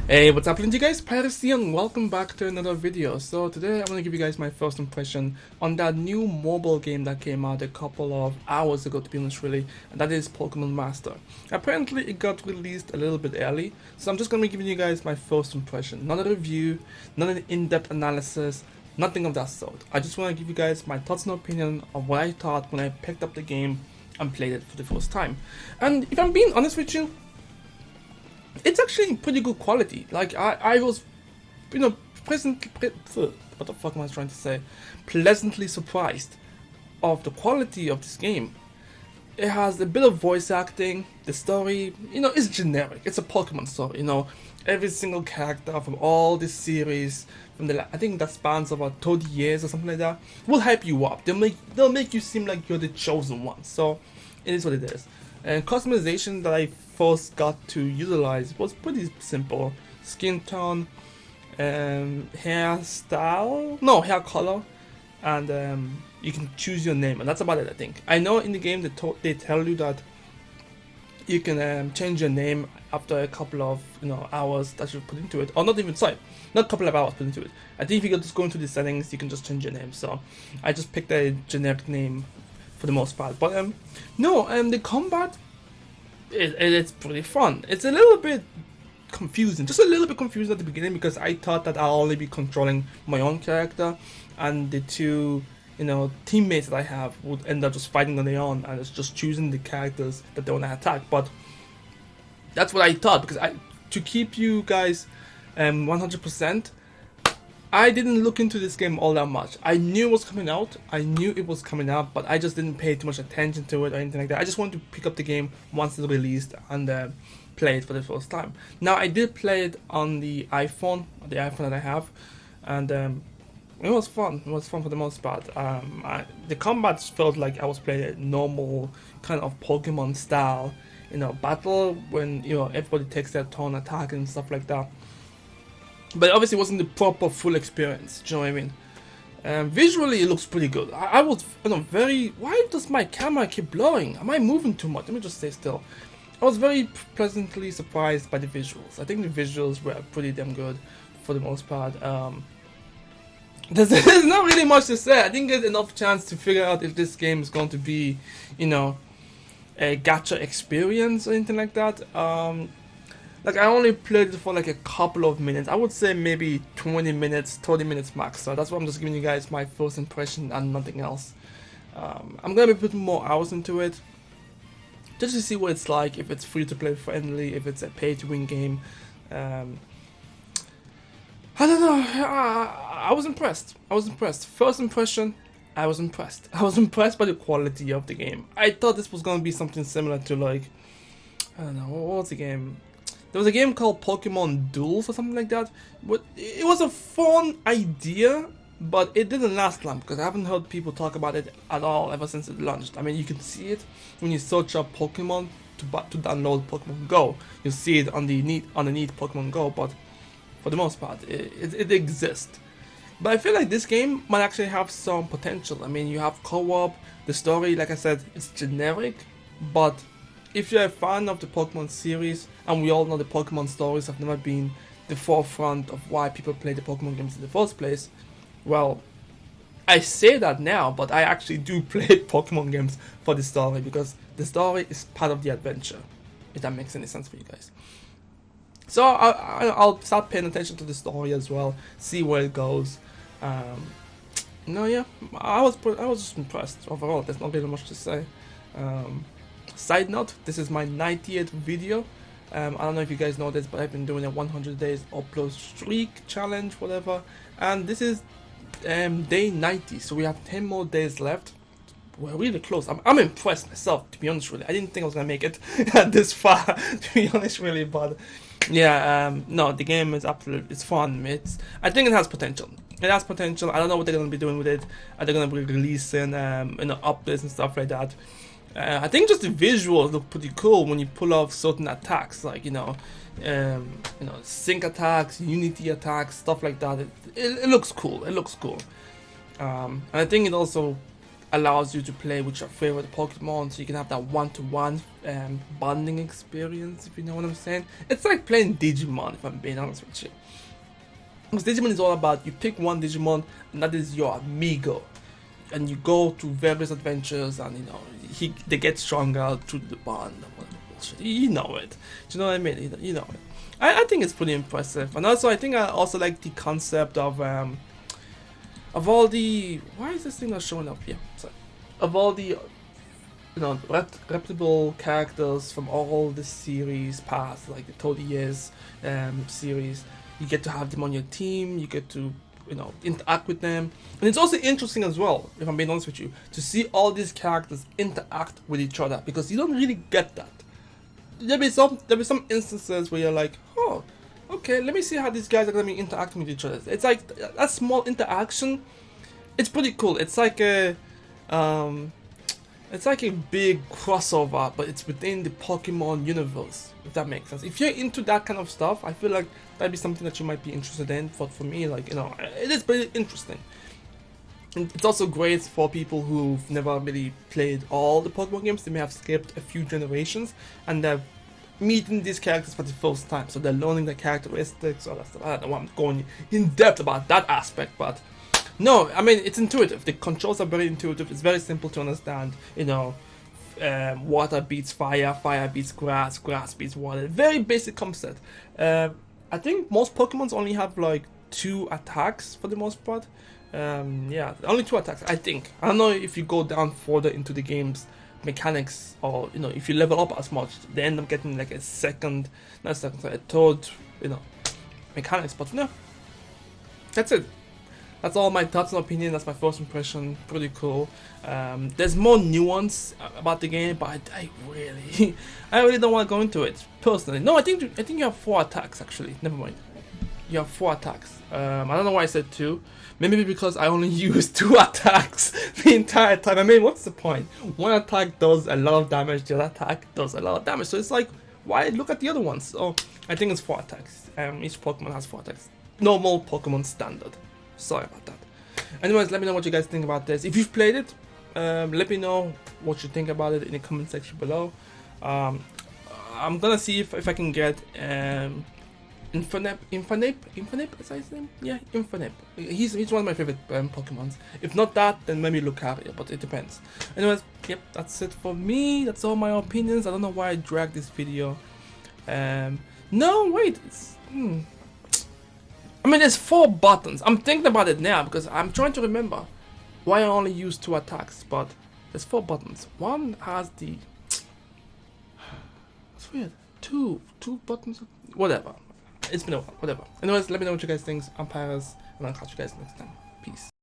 Hey, what's happening to you guys? Pyros here and welcome back to another video. So today I'm going to give you guys my first impression on that new mobile game that came out a couple of hours ago, to be honest really, and that is Pokemon Master. Apparently it got released a little bit early, so I'm just going to be giving you guys my first impression. Not a review, not an in-depth analysis, nothing of that sort. I just want to give you guys my thoughts and opinion of what I thought when I picked up the game and played it for the first time. And if I'm being honest with you, it's actually pretty good quality. Like I was, pleasantly, what the fuck am I trying to say? Pleasantly surprised of the quality of this game. It has a bit of voice acting. The story, is generic. It's a Pokemon story. Every single character from all this series, I think that spans about 30 years or something like that, will hype you up. They'll make you seem like you're the chosen one. So it is what it is. And customization that I first got to utilize was pretty simple. Skin tone, hair color, and you can choose your name, and that's about it. I think. I know in the game they tell you that you can change your name after a couple of hours that you put into it, or not even, sorry, not a couple of hours put into it. I think if you just go into the settings, you can just change your name. So I just picked a generic name for the most part, but the combat, it's pretty fun. It's a little bit confusing, just a little bit confusing at the beginning, because I thought that I'll only be controlling my own character, and the two teammates that I have would end up just fighting on their own, and it's just choosing the characters that they want to attack. But that's what I thought, because to keep you guys 100%, I didn't look into this game all that much. I knew it was coming out, but I just didn't pay too much attention to it or anything like that. I just wanted to pick up the game once it's released and play it for the first time. Now, I did play it on the iPhone that I have, and it was fun. It was fun for the most part. The combat felt like I was playing a normal kind of Pokemon style, battle, when everybody takes their turn attacking and stuff like that. But obviously it wasn't the proper full experience, do you know what I mean? Visually it looks pretty good. I was why does my camera keep blowing? Am I moving too much? Let me just stay still. I was very pleasantly surprised by the visuals. I think the visuals were pretty damn good for the most part. There's not really much to say. I didn't get enough chance to figure out if this game is going to be, a gacha experience or anything like that. Like, I only played it for like a couple of minutes. I would say maybe 20 minutes, 30 minutes max. So that's why I'm just giving you guys my first impression and nothing else. I'm going to be putting more hours into it, just to see what it's like, if it's free to play friendly, if it's a pay to win game. I don't know. I was impressed. First impression, I was impressed. I was impressed by the quality of the game. I thought this was going to be something similar to, like, I don't know, what was the game? There was a game called Pokemon Duels or something like that. But it was a fun idea, but it didn't last long, because I haven't heard people talk about it at all ever since it launched. I mean, you can see it when you search up Pokemon to download Pokemon Go. You see it underneath Pokemon Go, but for the most part, it exists. But I feel like this game might actually have some potential. I mean, you have co-op. The story, like I said, it's generic, but if you're a fan of the Pokemon series, and we all know the Pokemon stories have never been the forefront of why people play the Pokemon games in the first place, well, I say that now, but I actually do play Pokemon games for the story, because the story is part of the adventure, if that makes any sense for you guys. So I'll start paying attention to the story as well, see where it goes. Yeah, I was just impressed overall. There's not really much to say. Side note, this is my 90th video. I don't know if you guys know this, but I've been doing a 100 days upload streak challenge, whatever, and this is day 90, so we have 10 more days left. We're really close. I'm impressed myself, to be honest, really. I didn't think I was gonna make it this far, to be honest, really, but yeah, no, the game is it's fun. I think it has potential. I don't know what they're gonna be doing with it. Are they gonna be releasing updates and stuff like that? I think just the visuals look pretty cool when you pull off certain attacks, like sync attacks, unity attacks, stuff like that. It looks cool. And I think it also allows you to play with your favorite Pokemon, so you can have that one-to-one bonding experience, if you know what I'm saying. It's like playing Digimon, if I'm being honest with you. Because Digimon is all about, you pick one Digimon, and that is your amigo. And you go to various adventures, and you know, they get stronger through the bond. You know it. Do you know what I mean? You know it. I think it's pretty impressive. And also, I think I also like the concept of all the, why is this thing not showing up here? Sorry. Of all the, you know, reputable characters from all the series past, like the 30 years series. You get to have them on your team. You get to, you know, interact with them. And it's also interesting as well, if I'm being honest with you, to see all these characters interact with each other, because you don't really get that. There'll be some instances where you're like, oh, okay, let me see how these guys are gonna be interacting with each other. It's like that small interaction. It's pretty cool. It's like a big crossover, but it's within the Pokemon universe, if that makes sense. If you're into that kind of stuff, I feel like that'd be something that you might be interested in. But for me, like, you know, it is pretty interesting. And it's also great for people who've never really played all the Pokemon games. They may have skipped a few generations, and they're meeting these characters for the first time. So they're learning their characteristics, all that stuff. I don't know why I'm going in depth about that aspect, but no, I mean, it's intuitive. The controls are very intuitive. It's very simple to understand. You know, water beats fire, fire beats grass, grass beats water. Very basic concept. I think most Pokemons only have like 2 attacks for the most part. Yeah, only 2 attacks, I think. I don't know if you go down further into the game's mechanics, or, you know, if you level up as much, they end up getting like a third, you know, mechanics. But no, that's it. That's all my thoughts and opinion. That's my first impression. Pretty cool. There's more nuance about the game, but I really don't want to go into it personally. No, I think you have 4 attacks actually. Never mind. You have 4 attacks. I don't know why I said 2. Maybe because I only used 2 attacks the entire time. I mean, what's the point? One attack does a lot of damage. The other attack does a lot of damage. So it's like, why look at the other ones? So I think it's 4 attacks. Each Pokemon has 4 attacks. Normal Pokemon standard. Sorry about that. Anyways, let me know what you guys think about this. If you've played it, let me know what you think about it in the comment section below. I'm gonna see if I can get Infinite, is that his name? Yeah, Infinite. He's one of my favorite Pokemons. If not that, then maybe Lucario, but it depends. Anyways, yep, that's it for me. That's all my opinions. I don't know why I dragged this video. No, wait, it's, I mean, there's 4 buttons. I'm thinking about it now because I'm trying to remember why I only use 2 attacks, but there's 4 buttons. One has the, that's weird. Two buttons, whatever. It's been a while, whatever. Anyways, let me know what you guys think. I'm Pyros, and I'll catch you guys next time. Peace.